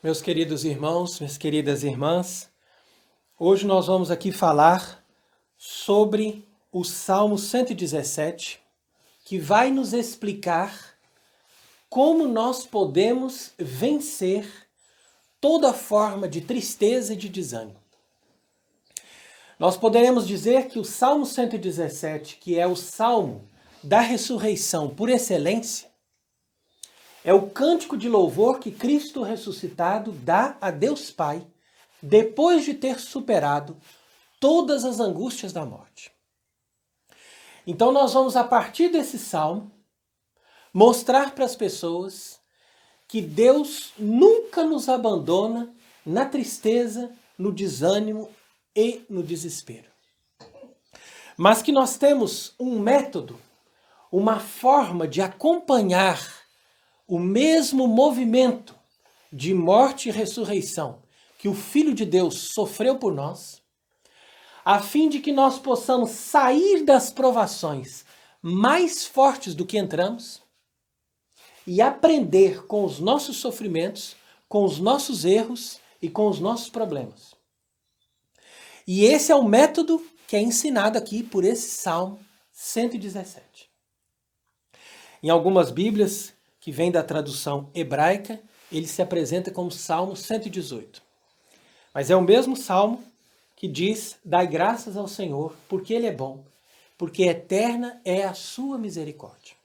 Meus queridos irmãos, minhas queridas irmãs, hoje nós vamos aqui falar sobre o Salmo 117, que vai nos explicar como nós podemos vencer toda forma de tristeza e de desânimo. Nós poderemos dizer que o Salmo 117, que é o Salmo da ressurreição por excelência, é o cântico de louvor que Cristo ressuscitado dá a Deus Pai depois de ter superado todas as angústias da morte. Então nós vamos, a partir desse salmo, mostrar para as pessoas que Deus nunca nos abandona na tristeza, no desânimo e no desespero. Mas que nós temos um método, uma forma de acompanhar o mesmo movimento de morte e ressurreição que o Filho de Deus sofreu por nós, a fim de que nós possamos sair das provações mais fortes do que entramos e aprender com os nossos sofrimentos, com os nossos erros e com os nossos problemas. E esse é o método que é ensinado aqui por esse Salmo 117. Em algumas Bíblias, que vem da tradução hebraica, ele se apresenta como Salmo 118. Mas é o mesmo Salmo que diz: dai graças ao Senhor, porque Ele é bom, porque eterna é a sua misericórdia.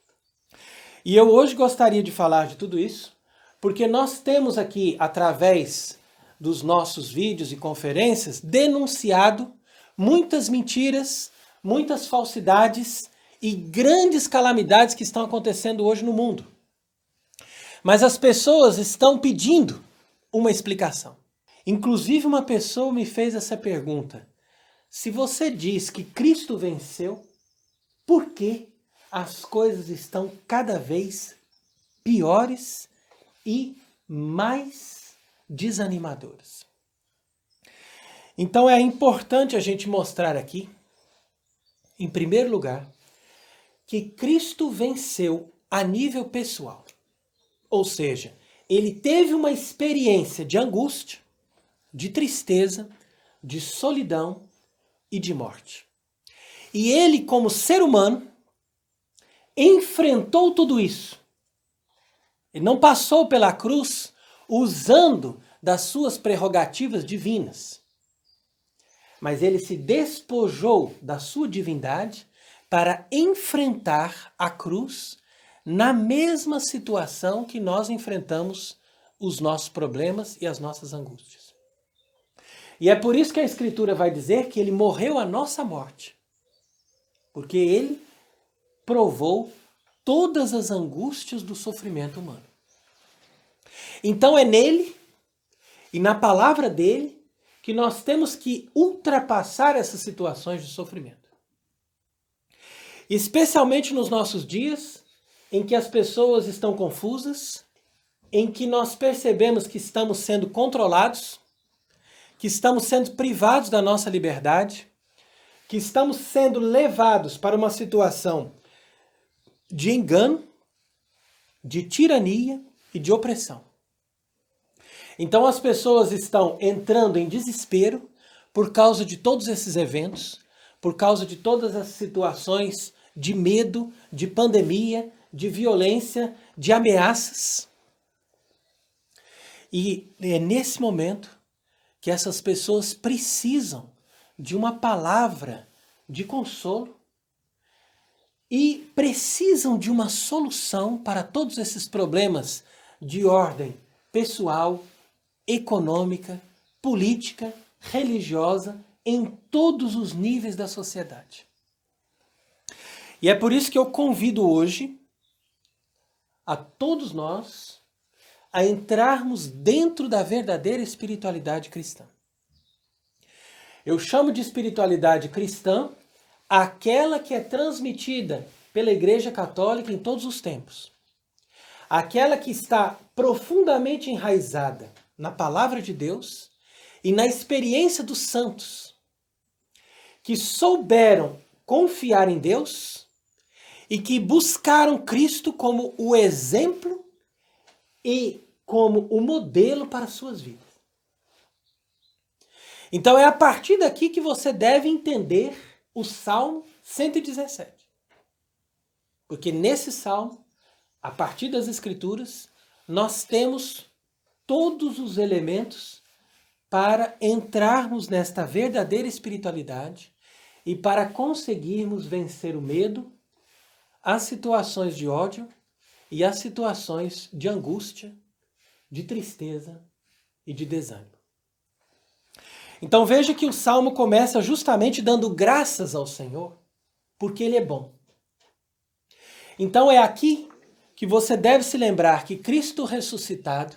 E eu hoje gostaria de falar de tudo isso, porque nós temos aqui, através dos nossos vídeos e conferências, denunciado muitas mentiras, muitas falsidades e grandes calamidades que estão acontecendo hoje no mundo. Mas as pessoas estão pedindo uma explicação. Inclusive uma pessoa me fez essa pergunta: se você diz que Cristo venceu, por que as coisas estão cada vez piores e mais desanimadoras? Então é importante a gente mostrar aqui, em primeiro lugar, que Cristo venceu a nível pessoal. Ou seja, ele teve uma experiência de angústia, de tristeza, de solidão e de morte. E ele, como ser humano, enfrentou tudo isso. Ele não passou pela cruz usando das suas prerrogativas divinas, mas ele se despojou da sua divindade para enfrentar a cruz na mesma situação que nós enfrentamos os nossos problemas e as nossas angústias. E é por isso que a Escritura vai dizer que ele morreu a nossa morte, porque ele provou todas as angústias do sofrimento humano. Então é nele e na palavra dele que nós temos que ultrapassar essas situações de sofrimento. Especialmente nos nossos dias, em que as pessoas estão confusas, em que nós percebemos que estamos sendo controlados, que estamos sendo privados da nossa liberdade, que estamos sendo levados para uma situação de engano, de tirania e de opressão. Então as pessoas estão entrando em desespero por causa de todos esses eventos, por causa de todas as situações de medo, de pandemia, de violência, de ameaças. E é nesse momento que essas pessoas precisam de uma palavra de consolo e precisam de uma solução para todos esses problemas de ordem pessoal, econômica, política, religiosa, em todos os níveis da sociedade. E é por isso que eu convido hoje a todos nós a entrarmos dentro da verdadeira espiritualidade cristã. Eu chamo de espiritualidade cristã aquela que é transmitida pela Igreja Católica em todos os tempos. Aquela que está profundamente enraizada na palavra de Deus e na experiência dos santos, que souberam confiar em Deus e que buscaram Cristo como o exemplo e como o modelo para as suas vidas. Então é a partir daqui que você deve entender o Salmo 117. Porque nesse salmo, a partir das Escrituras, nós temos todos os elementos para entrarmos nesta verdadeira espiritualidade e para conseguirmos vencer o medo, as situações de ódio e as situações de angústia, de tristeza e de desânimo. Então veja que o salmo começa justamente dando graças ao Senhor, porque Ele é bom. Então é aqui que você deve se lembrar que Cristo ressuscitado,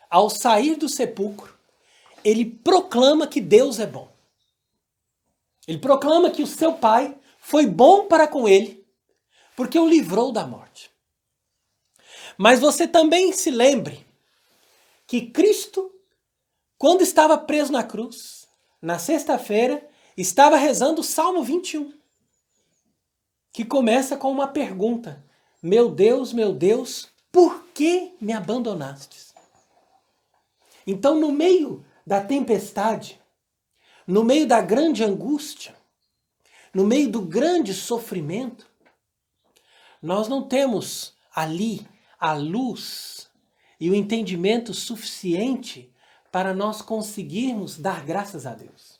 ao sair do sepulcro, Ele proclama que Deus é bom. Ele proclama que o seu Pai foi bom para com ele, porque o livrou da morte. Mas você também se lembre que Cristo, quando estava preso na cruz, na sexta-feira, estava rezando o Salmo 21, que começa com uma pergunta: meu Deus, por que me abandonastes? Então, no meio da tempestade, no meio da grande angústia, no meio do grande sofrimento, nós não temos ali a luz e o entendimento suficiente para nós conseguirmos dar graças a Deus.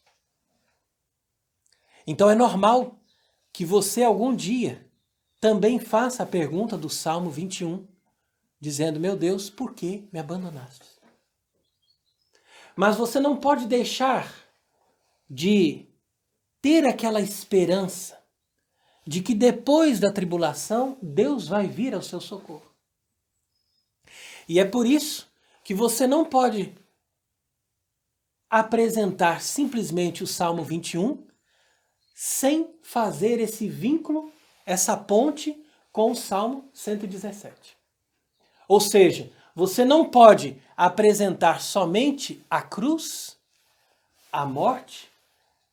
Então é normal que você algum dia também faça a pergunta do Salmo 21, dizendo: meu Deus, por que me abandonaste? Mas você não pode deixar de ter aquela esperança de que depois da tribulação Deus vai vir ao seu socorro. E é por isso que você não pode apresentar simplesmente o Salmo 21 sem fazer esse vínculo, essa ponte com o Salmo 117. Ou seja, você não pode apresentar somente a cruz, a morte,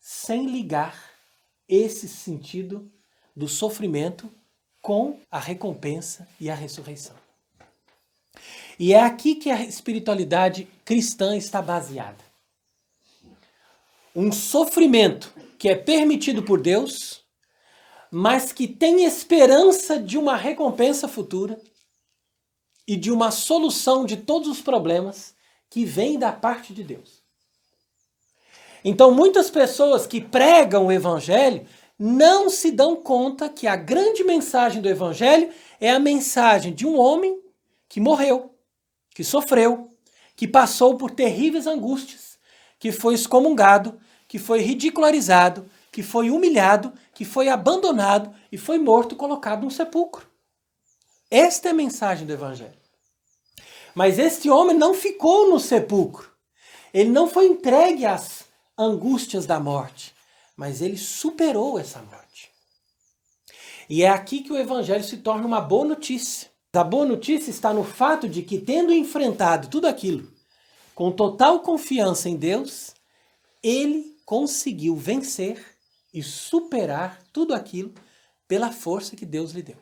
sem ligar esse sentido do sofrimento com a recompensa e a ressurreição. E é aqui que a espiritualidade cristã está baseada. Um sofrimento que é permitido por Deus, mas que tem esperança de uma recompensa futura e de uma solução de todos os problemas que vem da parte de Deus. Então, muitas pessoas que pregam o Evangelho não se dão conta que a grande mensagem do Evangelho é a mensagem de um homem que morreu, que sofreu, que passou por terríveis angústias, que foi excomungado, que foi ridicularizado, que foi humilhado, que foi abandonado e foi morto, colocado num sepulcro. Esta é a mensagem do Evangelho. Mas este homem não ficou no sepulcro. Ele não foi entregue às angústias da morte, mas ele superou essa morte. E é aqui que o Evangelho se torna uma boa notícia. A boa notícia está no fato de que, tendo enfrentado tudo aquilo com total confiança em Deus, ele conseguiu vencer e superar tudo aquilo pela força que Deus lhe deu.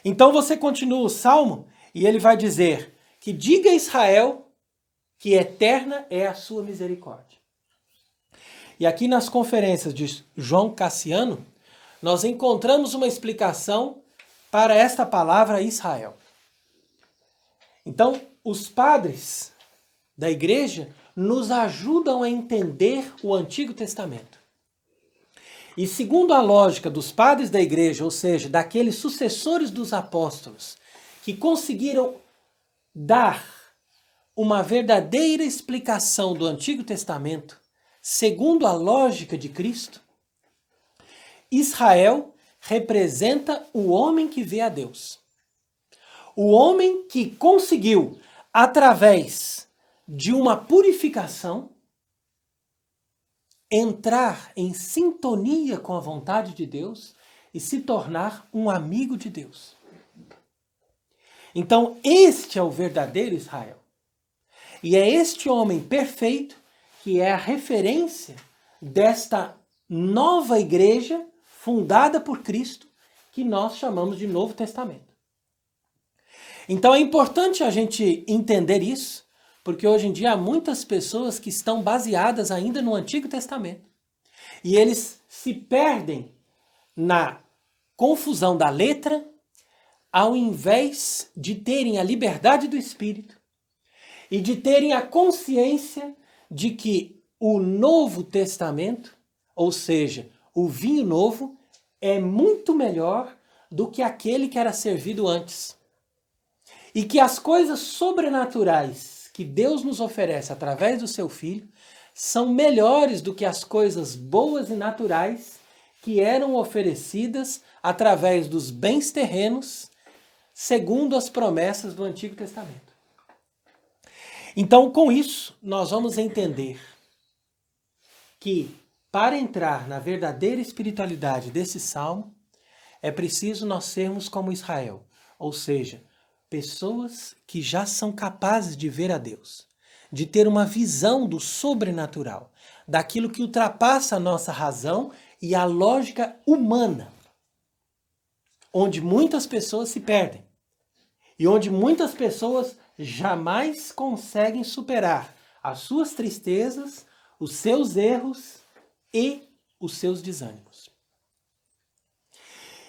Então você continua o Salmo e ele vai dizer que diga a Israel que eterna é a sua misericórdia. E aqui nas conferências de João Cassiano, nós encontramos uma explicação para esta palavra Israel. Então, os padres da igreja nos ajudam a entender o Antigo Testamento. E segundo a lógica dos padres da igreja, ou seja, daqueles sucessores dos apóstolos, que conseguiram dar uma verdadeira explicação do Antigo Testamento, segundo a lógica de Cristo, Israel representa o homem que vê a Deus. O homem que conseguiu, através de uma purificação, entrar em sintonia com a vontade de Deus e se tornar um amigo de Deus. Então, este é o verdadeiro Israel. E é este homem perfeito que é a referência desta nova igreja fundada por Cristo, que nós chamamos de Novo Testamento. Então é importante a gente entender isso, porque hoje em dia há muitas pessoas que estão baseadas ainda no Antigo Testamento. E eles se perdem na confusão da letra, ao invés de terem a liberdade do Espírito e de terem a consciência de que o Novo Testamento, ou seja, o vinho novo, é muito melhor do que aquele que era servido antes. E que as coisas sobrenaturais que Deus nos oferece através do seu Filho são melhores do que as coisas boas e naturais que eram oferecidas através dos bens terrenos, segundo as promessas do Antigo Testamento. Então, com isso, nós vamos entender que, para entrar na verdadeira espiritualidade desse salmo, é preciso nós sermos como Israel, ou seja, pessoas que já são capazes de ver a Deus, de ter uma visão do sobrenatural, daquilo que ultrapassa a nossa razão e a lógica humana, onde muitas pessoas se perdem e onde muitas pessoas jamais conseguem superar as suas tristezas, os seus erros e os seus desânimos.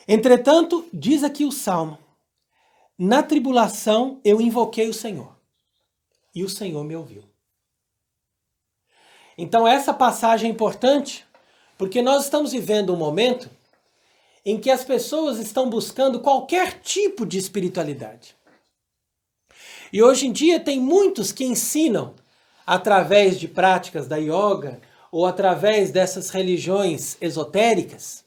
Entretanto, diz aqui o Salmo: na tribulação eu invoquei o Senhor, e o Senhor me ouviu. Então essa passagem é importante, porque nós estamos vivendo um momento em que as pessoas estão buscando qualquer tipo de espiritualidade. E hoje em dia tem muitos que ensinam, através de práticas da yoga, ou através dessas religiões esotéricas,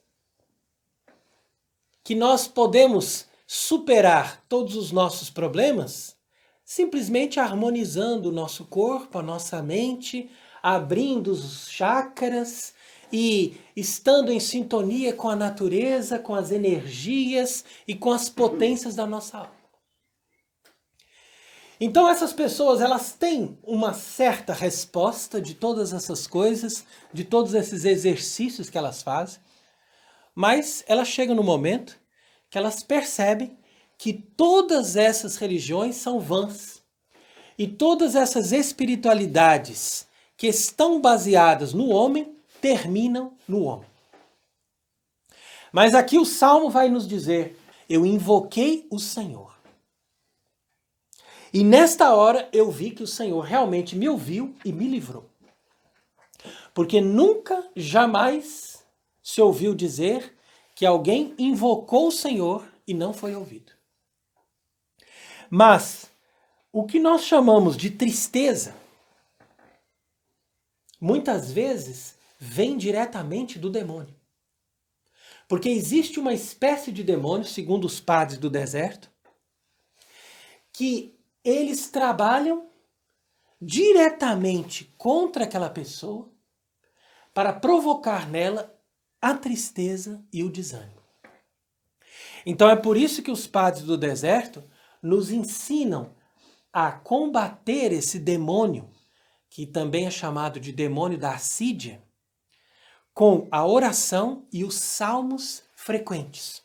que nós podemos superar todos os nossos problemas simplesmente harmonizando o nosso corpo, a nossa mente, abrindo os chakras e estando em sintonia com a natureza, com as energias e com as potências da nossa alma. Então essas pessoas, elas têm uma certa resposta de todas essas coisas, de todos esses exercícios que elas fazem, mas elas chegam no momento que elas percebem que todas essas religiões são vãs e todas essas espiritualidades que estão baseadas no homem terminam no homem. Mas aqui o Salmo vai nos dizer: eu invoquei o Senhor. E nesta hora eu vi que o Senhor realmente me ouviu e me livrou. Porque nunca, jamais se ouviu dizer que alguém invocou o Senhor e não foi ouvido. Mas o que nós chamamos de tristeza, muitas vezes vem diretamente do demônio. Porque existe uma espécie de demônio, segundo os padres do deserto, que eles trabalham diretamente contra aquela pessoa para provocar nela a tristeza e o desânimo. Então é por isso que os padres do deserto nos ensinam a combater esse demônio, que também é chamado de demônio da assídia, com a oração e os salmos frequentes.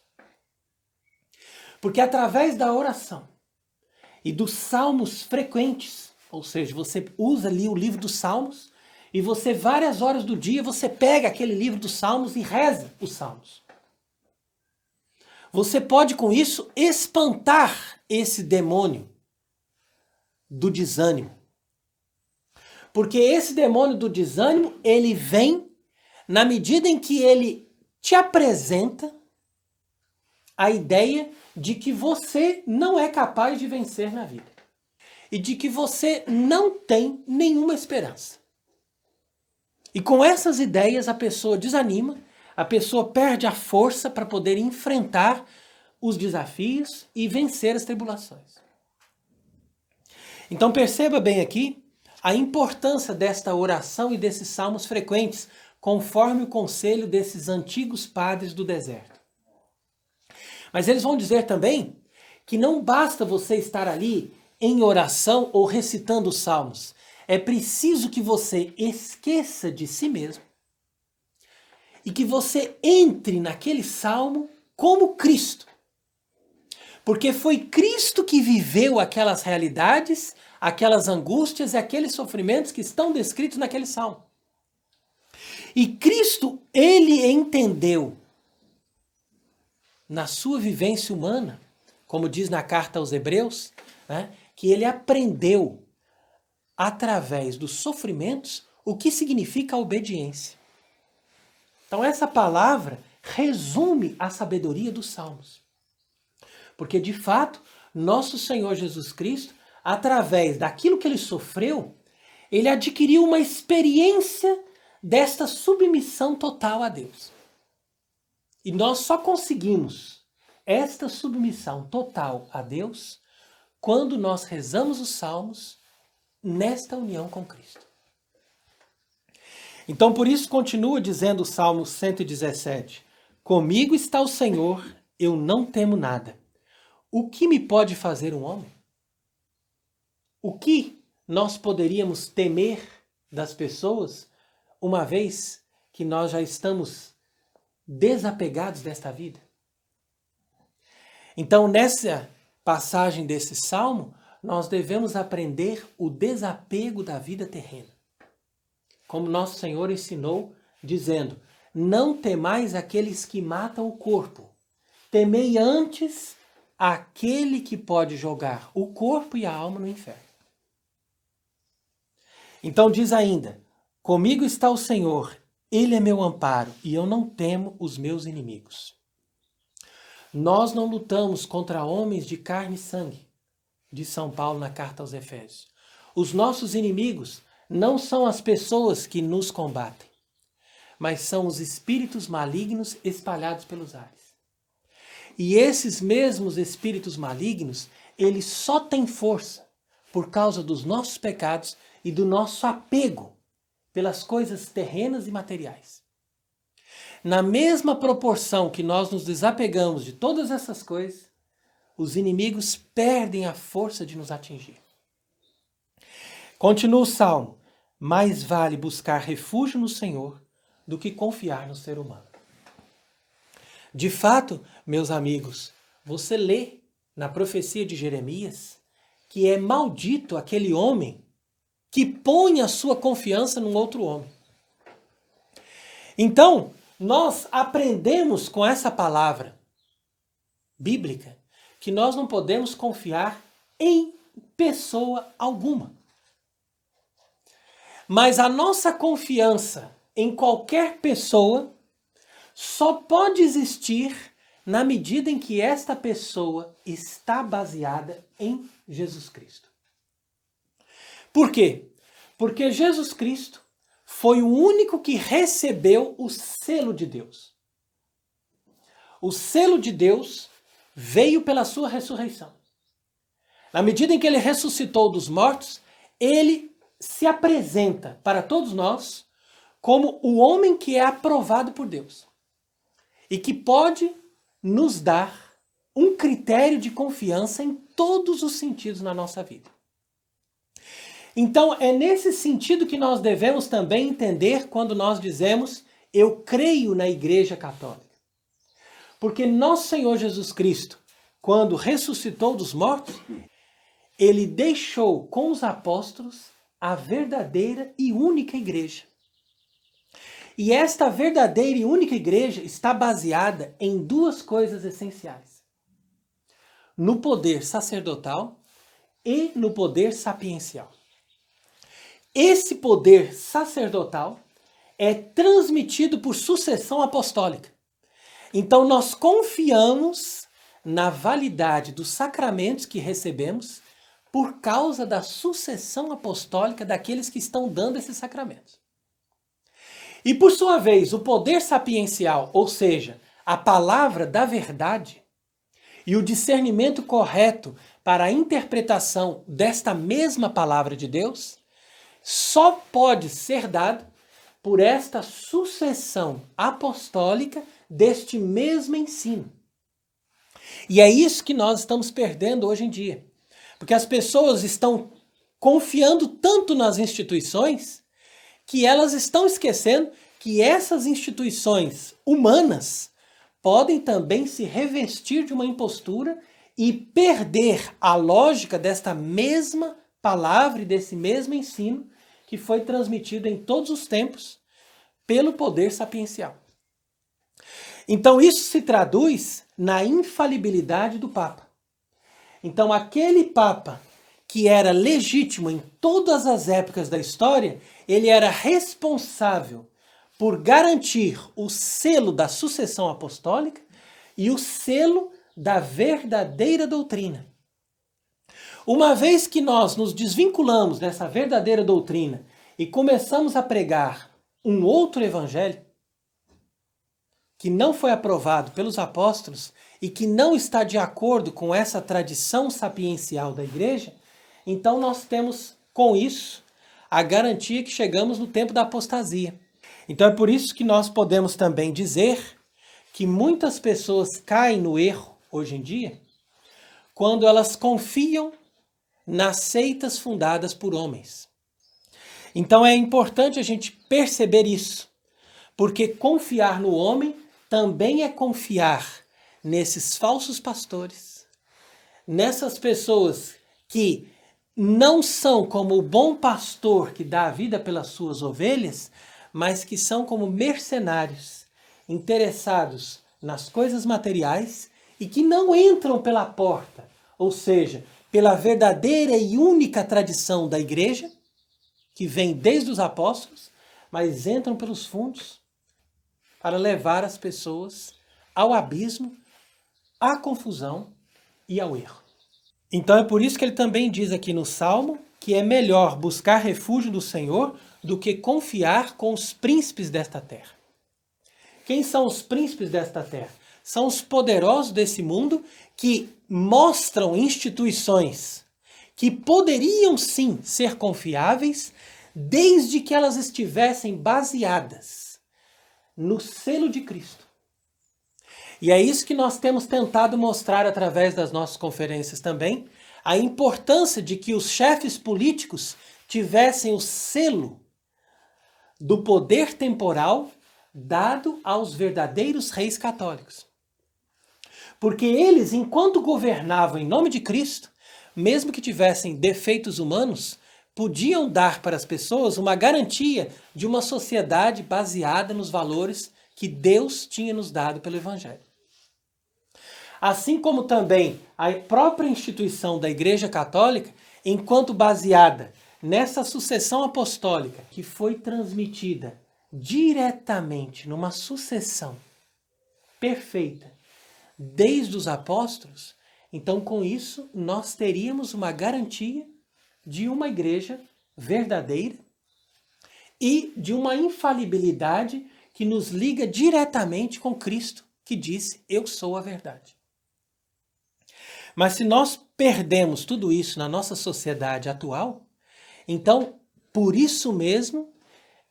Porque através da oração e dos salmos frequentes, ou seja, você usa ali o livro dos salmos e você, várias horas do dia, você pega aquele livro dos salmos e reza os salmos. Você pode com isso espantar esse demônio do desânimo. Porque esse demônio do desânimo, ele vem na medida em que ele te apresenta a ideia de que você não é capaz de vencer na vida. E de que você não tem nenhuma esperança. E com essas ideias a pessoa desanima, a pessoa perde a força para poder enfrentar os desafios e vencer as tribulações. Então perceba bem aqui a importância desta oração e desses salmos frequentes, conforme o conselho desses antigos padres do deserto. Mas eles vão dizer também que não basta você estar ali em oração ou recitando os salmos. É preciso que você esqueça de si mesmo e que você entre naquele salmo como Cristo. Porque foi Cristo que viveu aquelas realidades, aquelas angústias e aqueles sofrimentos que estão descritos naquele salmo. E Cristo, ele entendeu na sua vivência humana, como diz na carta aos Hebreus, né, que ele aprendeu através dos sofrimentos o que significa a obediência. Então essa palavra resume a sabedoria dos salmos. Porque de fato, nosso Senhor Jesus Cristo, através daquilo que ele sofreu, ele adquiriu uma experiência desta submissão total a Deus. E nós só conseguimos esta submissão total a Deus quando nós rezamos os salmos nesta união com Cristo. Então, por isso, continua dizendo o Salmo 117: comigo está o Senhor, eu não temo nada. O que me pode fazer um homem? O que nós poderíamos temer das pessoas, uma vez que nós já estamos desapegados desta vida? Então, nessa passagem desse salmo, nós devemos aprender o desapego da vida terrena. Como nosso Senhor ensinou, dizendo: não temais aqueles que matam o corpo, temei antes aquele que pode jogar o corpo e a alma no inferno. Então diz ainda: comigo está o Senhor, ele é meu amparo, e eu não temo os meus inimigos. Nós não lutamos contra homens de carne e sangue, diz São Paulo na carta aos Efésios. Os nossos inimigos não são as pessoas que nos combatem, mas são os espíritos malignos espalhados pelos ares. E esses mesmos espíritos malignos, eles só têm força por causa dos nossos pecados e do nosso apego pelas coisas terrenas e materiais. Na mesma proporção que nós nos desapegamos de todas essas coisas, os inimigos perdem a força de nos atingir. Continua o salmo: mais vale buscar refúgio no Senhor do que confiar no ser humano. De fato, meus amigos, você lê na profecia de Jeremias que é maldito aquele homem que põe a sua confiança num outro homem. Então, nós aprendemos com essa palavra bíblica que nós não podemos confiar em pessoa alguma. Mas a nossa confiança em qualquer pessoa só pode existir na medida em que esta pessoa está baseada em Jesus Cristo. Por quê? Porque Jesus Cristo foi o único que recebeu o selo de Deus. O selo de Deus veio pela sua ressurreição. Na medida em que ele ressuscitou dos mortos, ele se apresenta para todos nós como o homem que é aprovado por Deus e que pode nos dar um critério de confiança em todos os sentidos na nossa vida. Então, é nesse sentido que nós devemos também entender quando nós dizemos: eu creio na Igreja Católica. Porque nosso Senhor Jesus Cristo, quando ressuscitou dos mortos, ele deixou com os apóstolos a verdadeira e única igreja. E esta verdadeira e única igreja está baseada em duas coisas essenciais: no poder sacerdotal e no poder sapiencial. Esse poder sacerdotal é transmitido por sucessão apostólica. Então nós confiamos na validade dos sacramentos que recebemos por causa da sucessão apostólica daqueles que estão dando esses sacramentos. E por sua vez, o poder sapiencial, ou seja, a palavra da verdade e o discernimento correto para a interpretação desta mesma palavra de Deus, só pode ser dado por esta sucessão apostólica deste mesmo ensino. E é isso que nós estamos perdendo hoje em dia. Porque as pessoas estão confiando tanto nas instituições que elas estão esquecendo que essas instituições humanas podem também se revestir de uma impostura e perder a lógica desta mesma palavra e desse mesmo ensino que foi transmitido em todos os tempos pelo poder sapiencial. Então isso se traduz na infalibilidade do Papa. Então aquele Papa que era legítimo em todas as épocas da história, ele era responsável por garantir o selo da sucessão apostólica e o selo da verdadeira doutrina. Uma vez que nós nos desvinculamos dessa verdadeira doutrina e começamos a pregar um outro evangelho, que não foi aprovado pelos apóstolos e que não está de acordo com essa tradição sapiencial da igreja, então nós temos com isso a garantia que chegamos no tempo da apostasia. Então é por isso que nós podemos também dizer que muitas pessoas caem no erro hoje em dia quando elas confiam nas seitas fundadas por homens. Então é importante a gente perceber isso, porque confiar no homem também é confiar nesses falsos pastores, nessas pessoas que não são como o bom pastor que dá a vida pelas suas ovelhas, mas que são como mercenários, interessados nas coisas materiais e que não entram pela porta, ou seja, pela verdadeira e única tradição da igreja, que vem desde os apóstolos, mas entram pelos fundos para levar as pessoas ao abismo, à confusão e ao erro. Então é por isso que ele também diz aqui no Salmo que é melhor buscar refúgio do Senhor do que confiar com os príncipes desta terra. Quem são os príncipes desta terra? São os poderosos desse mundo que mostram instituições que poderiam sim ser confiáveis desde que elas estivessem baseadas no selo de Cristo. E é isso que nós temos tentado mostrar através das nossas conferências também, a importância de que os chefes políticos tivessem o selo do poder temporal dado aos verdadeiros reis católicos. Porque eles, enquanto governavam em nome de Cristo, mesmo que tivessem defeitos humanos, podiam dar para as pessoas uma garantia de uma sociedade baseada nos valores que Deus tinha nos dado pelo Evangelho. Assim como também a própria instituição da Igreja Católica, enquanto baseada nessa sucessão apostólica que foi transmitida diretamente numa sucessão perfeita desde os apóstolos, então com isso nós teríamos uma garantia de uma igreja verdadeira e de uma infalibilidade que nos liga diretamente com Cristo, que disse: eu sou a verdade. Mas se nós perdemos tudo isso na nossa sociedade atual, então, por isso mesmo,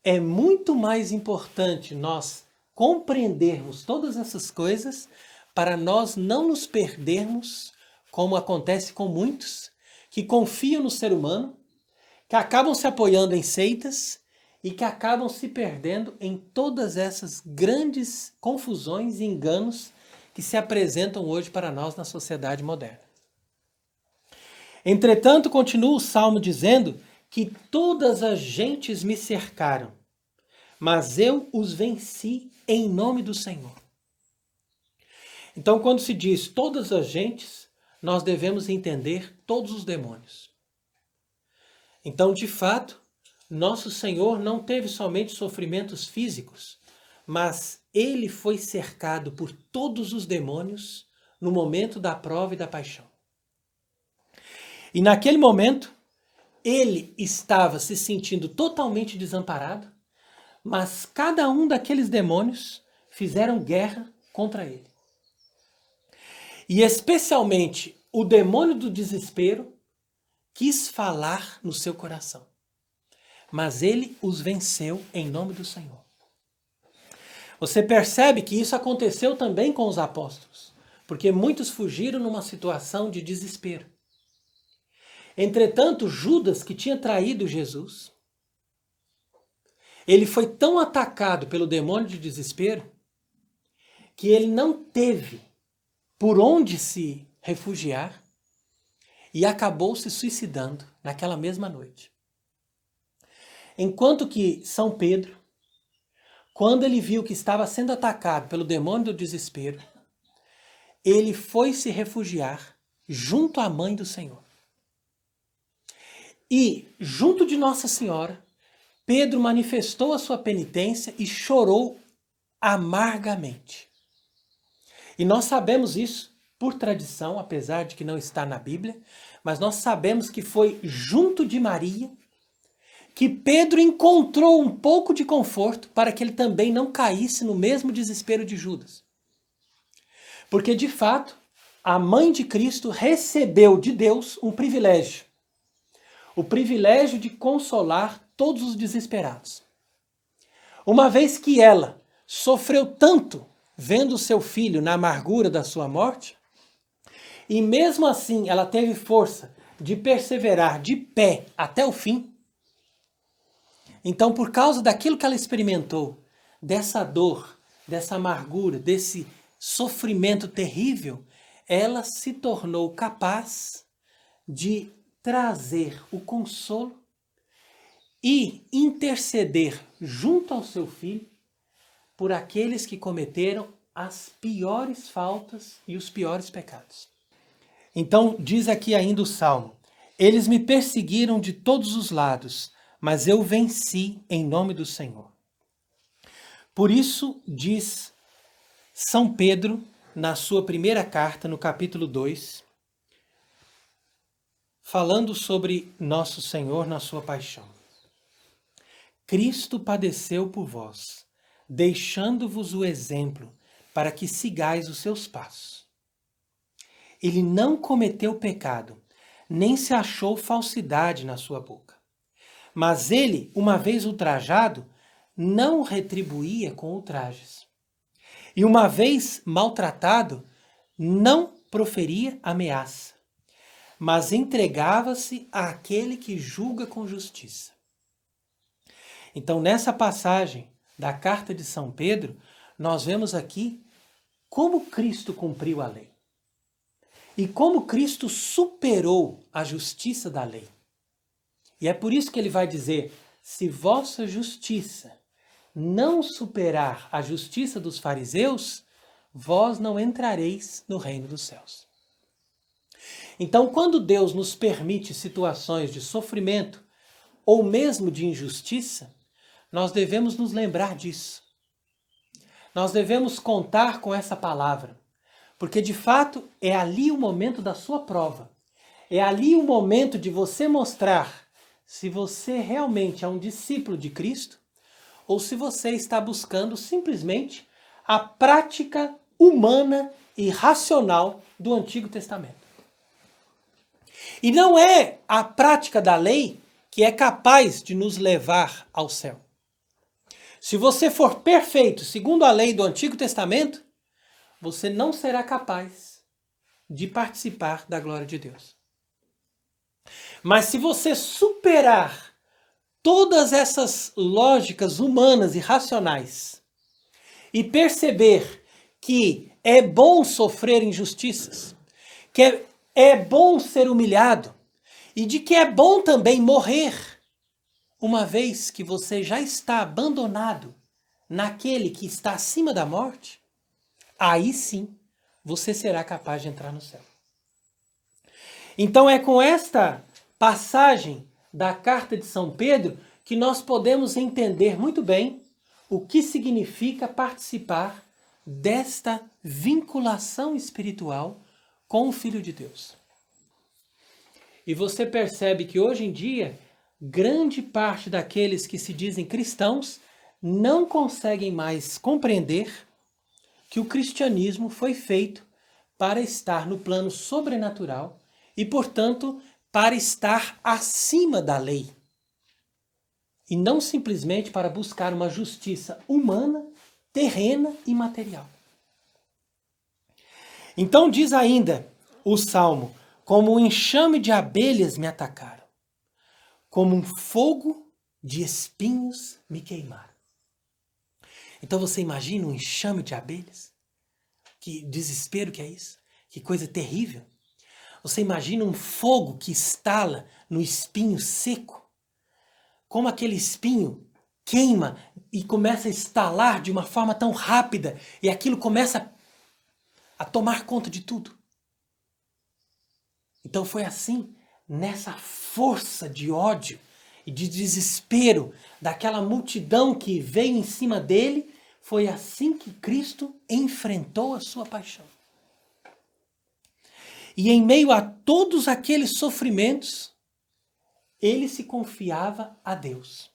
é muito mais importante nós compreendermos todas essas coisas para nós não nos perdermos, como acontece com muitos, que confiam no ser humano, que acabam se apoiando em seitas e que acabam se perdendo em todas essas grandes confusões e enganos que se apresentam hoje para nós na sociedade moderna. Entretanto, continua o Salmo dizendo que todas as gentes me cercaram, mas eu os venci em nome do Senhor. Então, quando se diz todas as gentes, nós devemos entender todos os demônios. Então, de fato, nosso Senhor não teve somente sofrimentos físicos, mas ele foi cercado por todos os demônios no momento da prova e da paixão. E naquele momento, ele estava se sentindo totalmente desamparado, mas cada um daqueles demônios fizeram guerra contra ele. E especialmente o demônio do desespero quis falar no seu coração. Mas ele os venceu em nome do Senhor. Você percebe que isso aconteceu também com os apóstolos, porque muitos fugiram numa situação de desespero. Entretanto, Judas, que tinha traído Jesus, ele foi tão atacado pelo demônio de desespero que ele não teve por onde se refugiar e acabou se suicidando naquela mesma noite. Enquanto que São Pedro, quando ele viu que estava sendo atacado pelo demônio do desespero, ele foi se refugiar junto à mãe do Senhor. E, junto de Nossa Senhora, Pedro manifestou a sua penitência e chorou amargamente. E nós sabemos isso por tradição, apesar de que não está na Bíblia, mas nós sabemos que foi junto de Maria que Pedro encontrou um pouco de conforto para que ele também não caísse no mesmo desespero de Judas. Porque, de fato, a mãe de Cristo recebeu de Deus um privilégio. O privilégio de consolar todos os desesperados. Uma vez que ela sofreu tanto vendo seu filho na amargura da sua morte, e mesmo assim ela teve força de perseverar de pé até o fim, então por causa daquilo que ela experimentou, dessa dor, dessa amargura, desse sofrimento terrível, ela se tornou capaz de trazer o consolo e interceder junto ao seu filho por aqueles que cometeram as piores faltas e os piores pecados. Então diz aqui ainda o Salmo: eles me perseguiram de todos os lados, mas eu venci em nome do Senhor. Por isso diz São Pedro na sua primeira carta, no capítulo 2, falando sobre nosso Senhor na sua paixão. Cristo padeceu por vós, deixando-vos o exemplo para que sigais os seus passos. Ele não cometeu pecado, nem se achou falsidade na sua boca. Mas ele, uma vez ultrajado, não retribuía com ultrajes. E uma vez maltratado, não proferia ameaça, mas entregava-se àquele que julga com justiça. Então, nessa passagem da carta de São Pedro, nós vemos aqui como Cristo cumpriu a lei. E como Cristo superou a justiça da lei. E é por isso que ele vai dizer: se vossa justiça não superar a justiça dos fariseus, vós não entrareis no reino dos céus. Então, quando Deus nos permite situações de sofrimento ou mesmo de injustiça, nós devemos nos lembrar disso. Nós devemos contar com essa palavra, porque de fato é ali o momento da sua prova. É ali o momento de você mostrar se você realmente é um discípulo de Cristo ou se você está buscando simplesmente a prática humana e racional do Antigo Testamento. E não é a prática da lei que é capaz de nos levar ao céu. Se você for perfeito segundo a lei do Antigo Testamento, você não será capaz de participar da glória de Deus. Mas se você superar todas essas lógicas humanas e racionais e perceber que é bom sofrer injustiças, que é bom ser humilhado e de que é bom também morrer, uma vez que você já está abandonado naquele que está acima da morte, aí sim você será capaz de entrar no céu. Então é com esta passagem da carta de São Pedro que nós podemos entender muito bem o que significa participar desta vinculação espiritual com o Filho de Deus. E você percebe que hoje em dia, grande parte daqueles que se dizem cristãos não conseguem mais compreender que o cristianismo foi feito para estar no plano sobrenatural e, portanto, para estar acima da lei. E não simplesmente para buscar uma justiça humana, terrena e material. Então diz ainda o Salmo: como um enxame de abelhas me atacaram, como um fogo de espinhos me queimaram. Então você imagina um enxame de abelhas? Que desespero que é isso? Que coisa terrível. Você imagina um fogo que estala no espinho seco? Como aquele espinho queima e começa a estalar de uma forma tão rápida e aquilo começa a tomar conta de tudo. Então foi assim, nessa força de ódio e de desespero daquela multidão que veio em cima dele, foi assim que Cristo enfrentou a sua paixão. E em meio a todos aqueles sofrimentos, ele se confiava a Deus.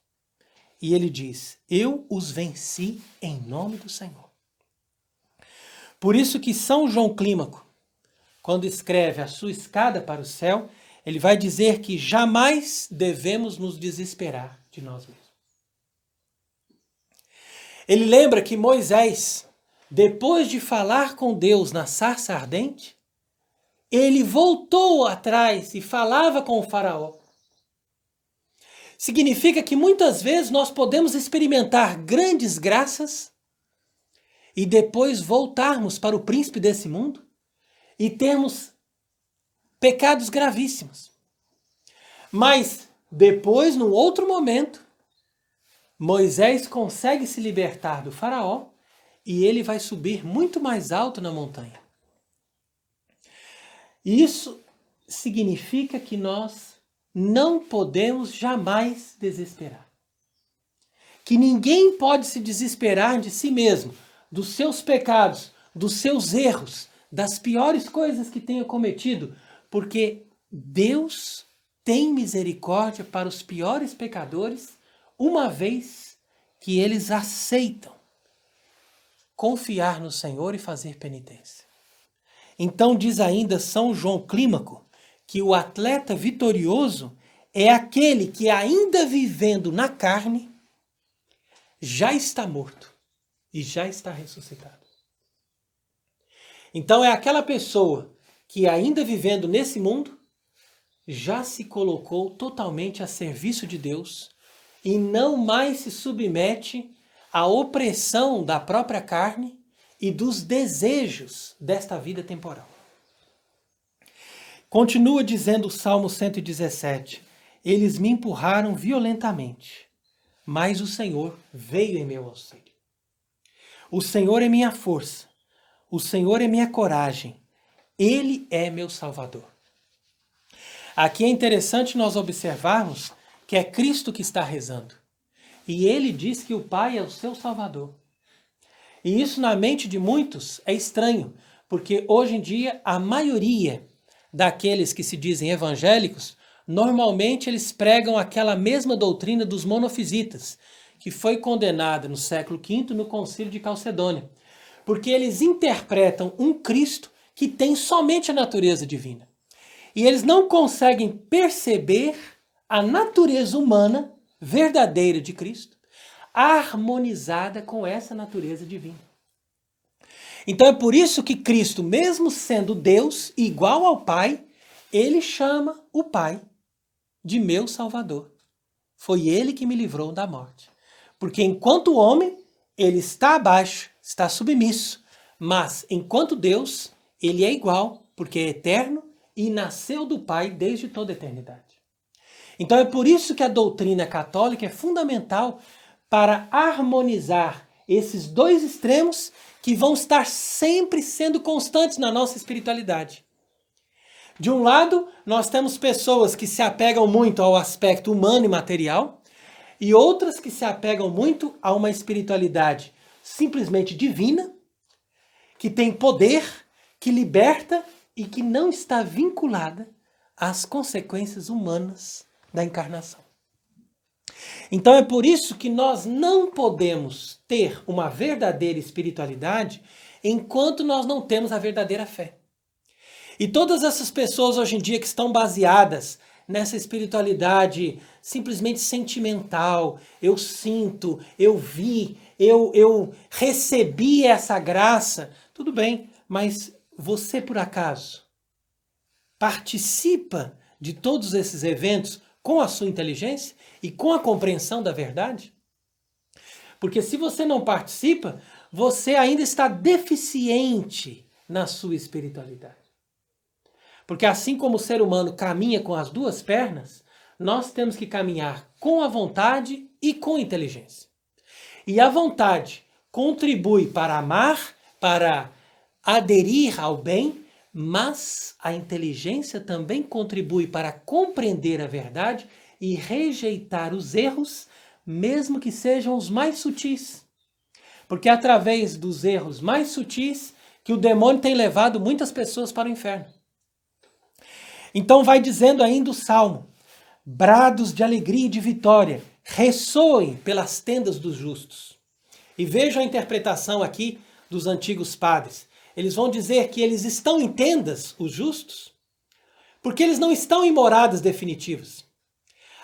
E ele diz: eu os venci em nome do Senhor. Por isso que São João Clímaco, quando escreve a sua escada para o céu, ele vai dizer que jamais devemos nos desesperar de nós mesmos. Ele lembra que Moisés, depois de falar com Deus na sarça ardente, ele voltou atrás e falava com o faraó. Significa que muitas vezes nós podemos experimentar grandes graças e depois voltarmos para o príncipe desse mundo e termos pecados gravíssimos. Mas depois, num outro momento, Moisés consegue se libertar do faraó e ele vai subir muito mais alto na montanha. Isso significa que nós não podemos jamais desesperar. Que ninguém pode se desesperar de si mesmo, dos seus pecados, dos seus erros, das piores coisas que tenha cometido, porque Deus tem misericórdia para os piores pecadores, uma vez que eles aceitam confiar no Senhor e fazer penitência. Então diz ainda São João Clímaco que o atleta vitorioso é aquele que, ainda vivendo na carne, já está morto e já está ressuscitado. Então é aquela pessoa que, ainda vivendo nesse mundo, já se colocou totalmente a serviço de Deus e não mais se submete à opressão da própria carne e dos desejos desta vida temporal. Continua dizendo o Salmo 117, eles me empurraram violentamente, mas o Senhor veio em meu auxílio. O Senhor é minha força, o Senhor é minha coragem, Ele é meu Salvador. Aqui é interessante nós observarmos que é Cristo que está rezando. E ele diz que o Pai é o seu Salvador. E isso na mente de muitos é estranho, porque hoje em dia a maioria daqueles que se dizem evangélicos, normalmente eles pregam aquela mesma doutrina dos monofisitas, que foi condenada no século V no Concílio de Calcedônia, porque eles interpretam um Cristo que tem somente a natureza divina. E eles não conseguem perceber a natureza humana verdadeira de Cristo, harmonizada com essa natureza divina. Então é por isso que Cristo, mesmo sendo Deus, igual ao Pai, ele chama o Pai de meu Salvador. Foi ele que me livrou da morte. Porque enquanto homem, ele está abaixo, está submisso. Mas enquanto Deus, ele é igual, porque é eterno e nasceu do Pai desde toda a eternidade. Então é por isso que a doutrina católica é fundamental para harmonizar esses dois extremos que vão estar sempre sendo constantes na nossa espiritualidade. De um lado, nós temos pessoas que se apegam muito ao aspecto humano e material, e outras que se apegam muito a uma espiritualidade simplesmente divina, que tem poder, que liberta e que não está vinculada às consequências humanas da encarnação. Então é por isso que nós não podemos ter uma verdadeira espiritualidade enquanto nós não temos a verdadeira fé. E todas essas pessoas hoje em dia que estão baseadas nessa espiritualidade simplesmente sentimental, eu sinto, eu vi, eu recebi essa graça, tudo bem, mas você por acaso participa de todos esses eventos com a sua inteligência e com a compreensão da verdade? Porque se você não participa, você ainda está deficiente na sua espiritualidade. Porque assim como o ser humano caminha com as duas pernas, nós temos que caminhar com a vontade e com inteligência. E a vontade contribui para amar, para aderir ao bem, mas a inteligência também contribui para compreender a verdade e rejeitar os erros, mesmo que sejam os mais sutis. Porque é através dos erros mais sutis que o demônio tem levado muitas pessoas para o inferno. Então vai dizendo ainda o Salmo: brados de alegria e de vitória ressoem pelas tendas dos justos. E veja a interpretação aqui dos antigos padres. Eles vão dizer que eles estão em tendas, os justos, porque eles não estão em moradas definitivas.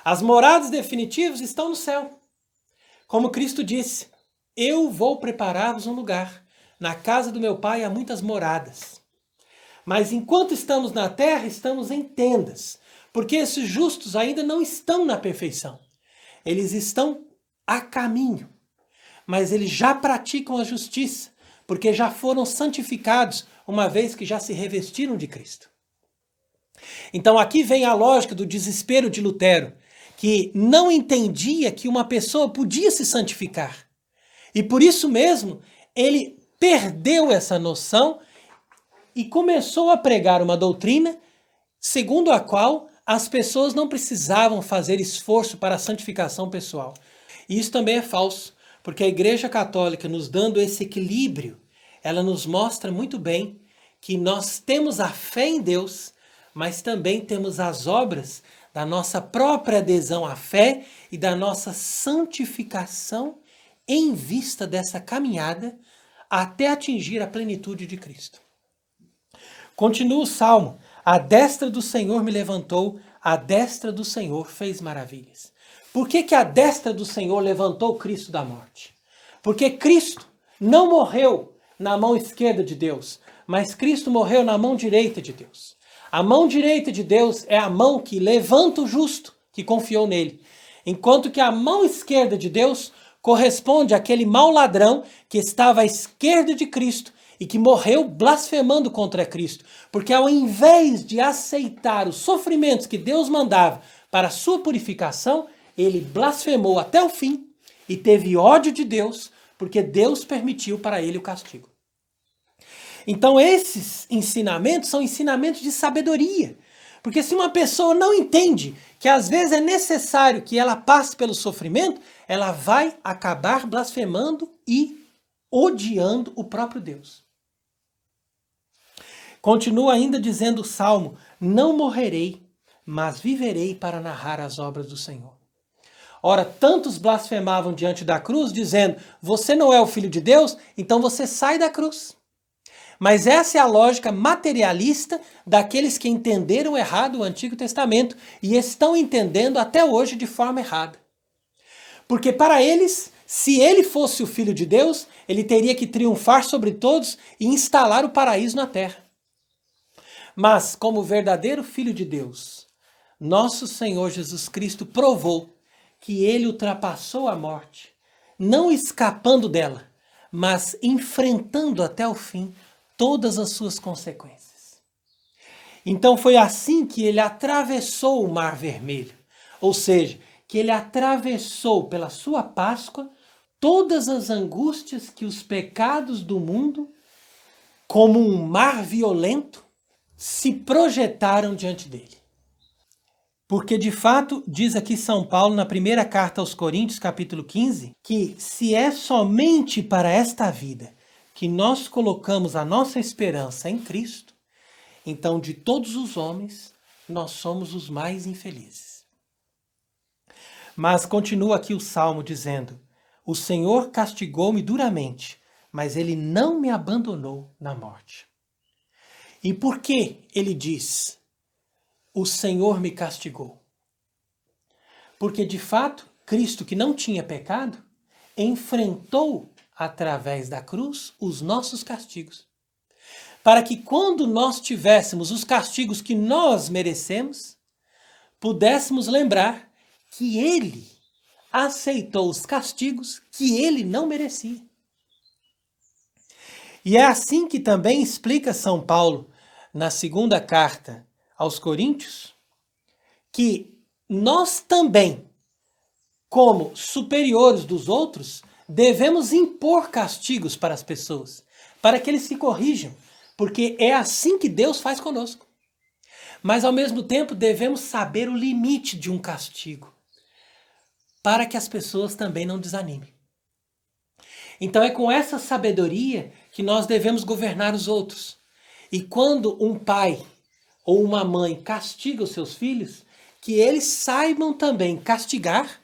As moradas definitivas estão no céu. Como Cristo disse: eu vou preparar-vos um lugar. Na casa do meu Pai há muitas moradas. Mas enquanto estamos na terra, estamos em tendas, porque esses justos ainda não estão na perfeição. Eles estão a caminho, mas eles já praticam a justiça, porque já foram santificados, uma vez que já se revestiram de Cristo. Então aqui vem a lógica do desespero de Lutero, que não entendia que uma pessoa podia se santificar. E por isso mesmo, ele perdeu essa noção e começou a pregar uma doutrina segundo a qual as pessoas não precisavam fazer esforço para a santificação pessoal. E isso também é falso, porque a Igreja Católica, nos dando esse equilíbrio, ela nos mostra muito bem que nós temos a fé em Deus, mas também temos as obras da nossa própria adesão à fé e da nossa santificação em vista dessa caminhada até atingir a plenitude de Cristo. Continua o Salmo: a destra do Senhor me levantou, a destra do Senhor fez maravilhas. Por que a destra do Senhor levantou Cristo da morte? Porque Cristo não morreu na mão esquerda de Deus, mas Cristo morreu na mão direita de Deus. A mão direita de Deus é a mão que levanta o justo, que confiou nele. Enquanto que a mão esquerda de Deus corresponde àquele mau ladrão que estava à esquerda de Cristo e que morreu blasfemando contra Cristo. Porque ao invés de aceitar os sofrimentos que Deus mandava para a sua purificação, ele blasfemou até o fim e teve ódio de Deus, porque Deus permitiu para ele o castigo. Então esses ensinamentos são ensinamentos de sabedoria. Porque se uma pessoa não entende que às vezes é necessário que ela passe pelo sofrimento, ela vai acabar blasfemando e odiando o próprio Deus. Continua ainda dizendo o Salmo: não morrerei, mas viverei para narrar as obras do Senhor. Ora, tantos blasfemavam diante da cruz, dizendo: você não é o Filho de Deus, então você sai da cruz. Mas essa é a lógica materialista daqueles que entenderam errado o Antigo Testamento e estão entendendo até hoje de forma errada. Porque para eles, se ele fosse o Filho de Deus, ele teria que triunfar sobre todos e instalar o paraíso na terra. Mas, como verdadeiro Filho de Deus, nosso Senhor Jesus Cristo provou que ele ultrapassou a morte, não escapando dela, mas enfrentando até o fim todas as suas consequências. Então foi assim que ele atravessou o Mar Vermelho, ou seja, que ele atravessou pela sua Páscoa todas as angústias que os pecados do mundo, como um mar violento, se projetaram diante dele. Porque de fato, diz aqui São Paulo na primeira carta aos Coríntios, capítulo 15, que se é somente para esta vida que nós colocamos a nossa esperança em Cristo, então de todos os homens, nós somos os mais infelizes. Mas continua aqui o Salmo dizendo: o Senhor castigou-me duramente, mas ele não me abandonou na morte. E por que ele diz: o Senhor me castigou? Porque de fato, Cristo, que não tinha pecado, enfrentou através da cruz os nossos castigos. Para que quando nós tivéssemos os castigos que nós merecemos, pudéssemos lembrar que ele aceitou os castigos que ele não merecia. E é assim que também explica São Paulo na segunda carta aos Coríntios que nós também, como superiores dos outros, devemos impor castigos para as pessoas, para que eles se corrijam, porque é assim que Deus faz conosco. Mas ao mesmo tempo devemos saber o limite de um castigo, para que as pessoas também não desanimem. Então é com essa sabedoria que nós devemos governar os outros. E quando um pai ou uma mãe castiga os seus filhos, que eles saibam também castigar,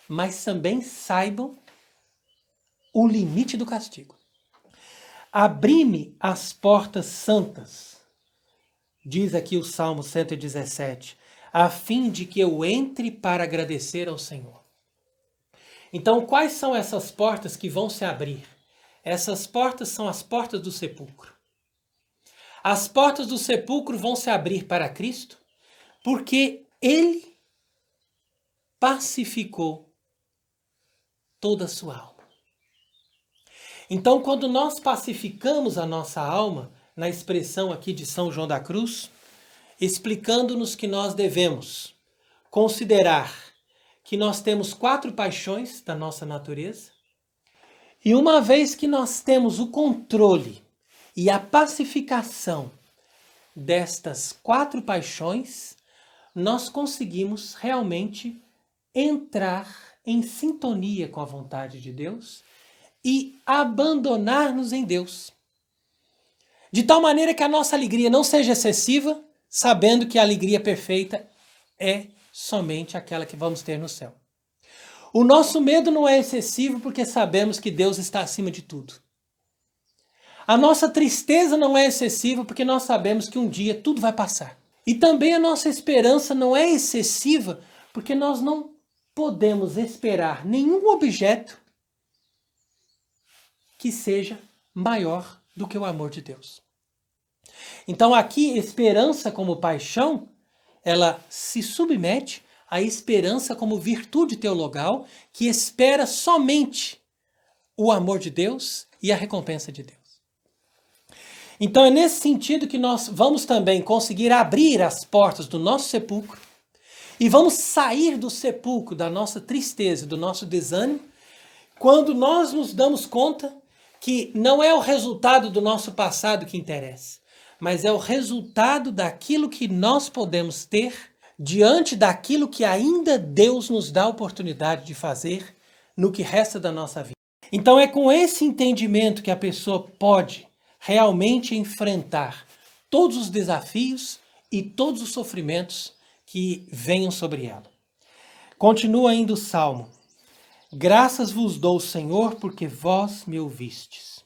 mas também saibam o limite do castigo. Abri-me as portas santas, diz aqui o Salmo 117, a fim de que eu entre para agradecer ao Senhor. Então, quais são essas portas que vão se abrir? Essas portas são as portas do sepulcro. As portas do sepulcro vão se abrir para Cristo, porque Ele pacificou toda a sua alma. Então, quando nós pacificamos a nossa alma, na expressão aqui de São João da Cruz, explicando-nos que nós devemos considerar que nós temos 4 paixões da nossa natureza, e uma vez que nós temos o controle e a pacificação destas 4 paixões, nós conseguimos realmente entrar em sintonia com a vontade de Deus e abandonar-nos em Deus. De tal maneira que a nossa alegria não seja excessiva, sabendo que a alegria perfeita é somente aquela que vamos ter no céu. O nosso medo não é excessivo porque sabemos que Deus está acima de tudo. A nossa tristeza não é excessiva porque nós sabemos que um dia tudo vai passar. E também a nossa esperança não é excessiva porque nós não podemos esperar nenhum objeto que seja maior do que o amor de Deus. Então aqui, esperança como paixão, ela se submete à esperança como virtude teologal que espera somente o amor de Deus e a recompensa de Deus. Então é nesse sentido que nós vamos também conseguir abrir as portas do nosso sepulcro e vamos sair do sepulcro da nossa tristeza, do nosso desânimo, quando nós nos damos conta que não é o resultado do nosso passado que interessa, mas é o resultado daquilo que nós podemos ter diante daquilo que ainda Deus nos dá a oportunidade de fazer no que resta da nossa vida. Então é com esse entendimento que a pessoa pode realmente enfrentar todos os desafios e todos os sofrimentos que venham sobre ela. Continua ainda o Salmo. Graças vos dou, Senhor, porque vós me ouvistes,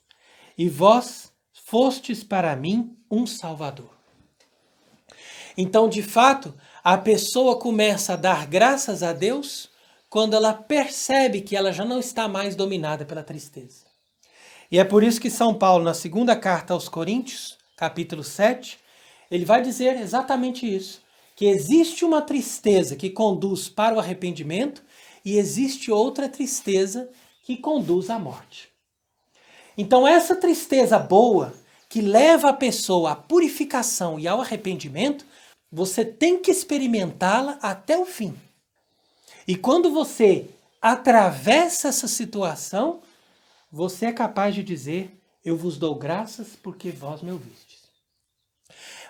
e vós fostes para mim um Salvador. Então, de fato, a pessoa começa a dar graças a Deus quando ela percebe que ela já não está mais dominada pela tristeza. E é por isso que São Paulo, na segunda carta aos Coríntios, capítulo 7, ele vai dizer exatamente isso, que existe uma tristeza que conduz para o arrependimento e existe outra tristeza que conduz à morte. Então essa tristeza boa, que leva a pessoa à purificação e ao arrependimento, você tem que experimentá-la até o fim. E quando você atravessa essa situação, você é capaz de dizer, eu vos dou graças porque vós me ouvistes.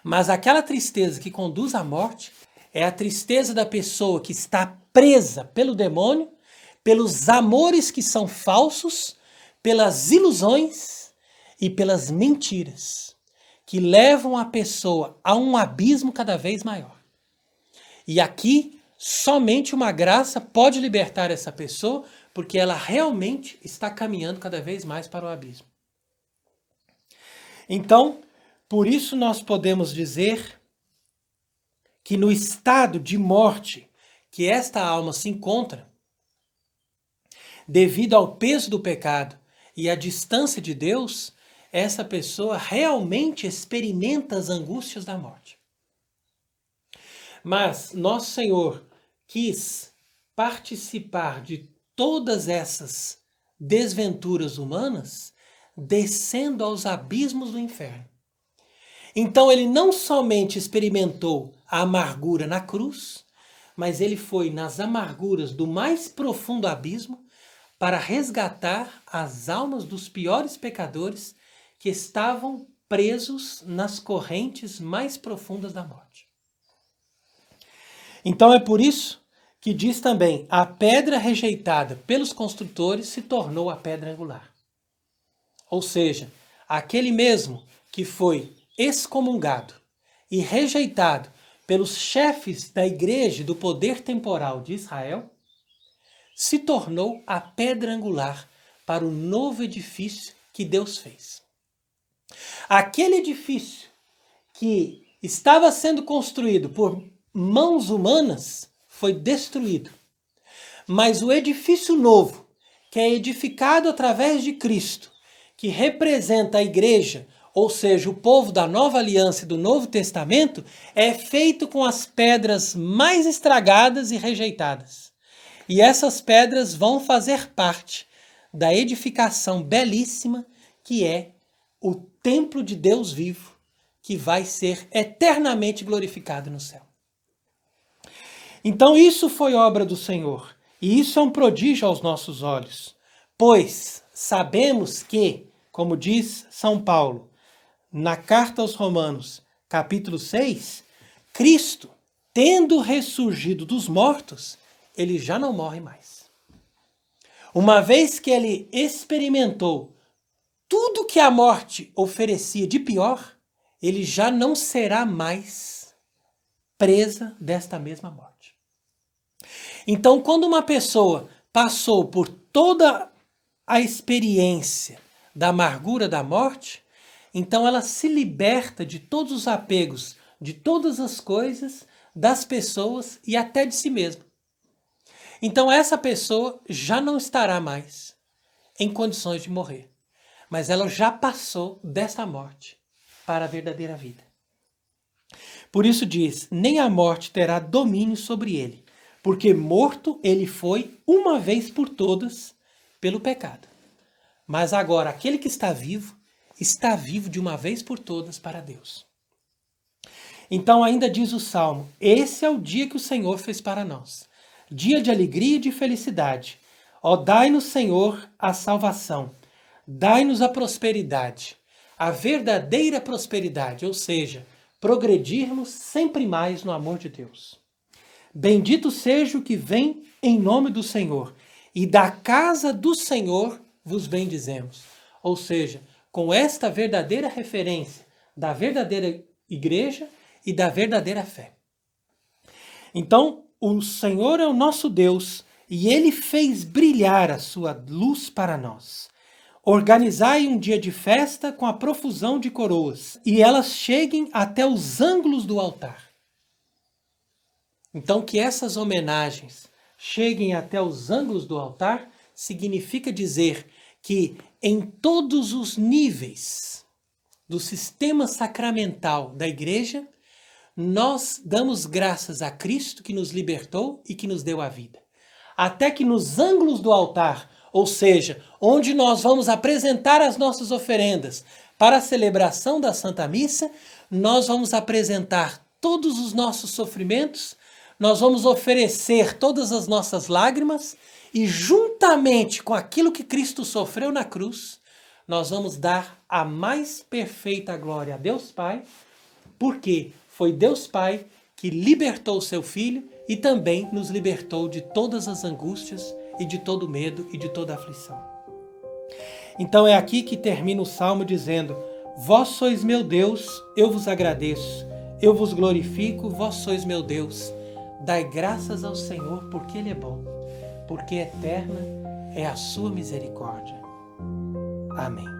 Mas aquela tristeza que conduz à morte é a tristeza da pessoa que está presa pelo demônio, pelos amores que são falsos, pelas ilusões e pelas mentiras, que levam a pessoa a um abismo cada vez maior. E aqui, somente uma graça pode libertar essa pessoa, porque ela realmente está caminhando cada vez mais para o abismo. Então, por isso nós podemos dizer que no estado de morte que esta alma se encontra, devido ao peso do pecado e à distância de Deus, essa pessoa realmente experimenta as angústias da morte. Mas nosso Senhor quis participar de todas essas desventuras humanas, descendo aos abismos do inferno. Então ele não somente experimentou a amargura na cruz, mas ele foi nas amarguras do mais profundo abismo para resgatar as almas dos piores pecadores que estavam presos nas correntes mais profundas da morte. Então é por isso que diz também: a pedra rejeitada pelos construtores se tornou a pedra angular. Ou seja, aquele mesmo que foi excomungado e rejeitado pelos chefes da igreja do poder temporal de Israel, se tornou a pedra angular para o novo edifício que Deus fez. Aquele edifício que estava sendo construído por mãos humanas foi destruído. Mas o edifício novo, que é edificado através de Cristo, que representa a igreja, ou seja, o povo da nova aliança e do Novo Testamento, é feito com as pedras mais estragadas e rejeitadas. E essas pedras vão fazer parte da edificação belíssima que é o templo de Deus vivo, que vai ser eternamente glorificado no céu. Então isso foi obra do Senhor, e isso é um prodígio aos nossos olhos, pois sabemos que, como diz São Paulo, na carta aos Romanos, capítulo 6, Cristo, tendo ressurgido dos mortos, ele já não morre mais. Uma vez que ele experimentou tudo que a morte oferecia de pior, ele já não será mais presa desta mesma morte. Então, quando uma pessoa passou por toda a experiência da amargura da morte, então ela se liberta de todos os apegos, de todas as coisas, das pessoas e até de si mesma. Então essa pessoa já não estará mais em condições de morrer, mas ela já passou dessa morte para a verdadeira vida. Por isso diz: nem a morte terá domínio sobre ele, porque morto ele foi uma vez por todas pelo pecado. Mas agora aquele que está vivo de uma vez por todas para Deus. Então ainda diz o Salmo: esse é o dia que o Senhor fez para nós, dia de alegria e de felicidade. Ó, dai-nos, Senhor, a salvação, dai-nos a prosperidade, a verdadeira prosperidade, ou seja, progredirmos sempre mais no amor de Deus. Bendito seja o que vem em nome do Senhor, e da casa do Senhor vos bendizemos. Ou seja, com esta verdadeira referência da verdadeira igreja e da verdadeira fé. Então, o Senhor é o nosso Deus e Ele fez brilhar a sua luz para nós. Organizai um dia de festa com a profusão de coroas, e elas cheguem até os ângulos do altar. Então, que essas homenagens cheguem até os ângulos do altar significa dizer que em todos os níveis do sistema sacramental da igreja, nós damos graças a Cristo que nos libertou e que nos deu a vida. Até que nos ângulos do altar, ou seja, onde nós vamos apresentar as nossas oferendas para a celebração da Santa Missa, nós vamos apresentar todos os nossos sofrimentos, nós vamos oferecer todas as nossas lágrimas e juntamente com aquilo que Cristo sofreu na cruz, nós vamos dar a mais perfeita glória a Deus Pai, porque foi Deus Pai que libertou o seu Filho e também nos libertou de todas as angústias e de todo medo e de toda aflição. Então é aqui que termina o Salmo dizendo: vós sois meu Deus, eu vos agradeço, eu vos glorifico, vós sois meu Deus. Dai graças ao Senhor porque Ele é bom, porque eterna é a sua misericórdia. Amém.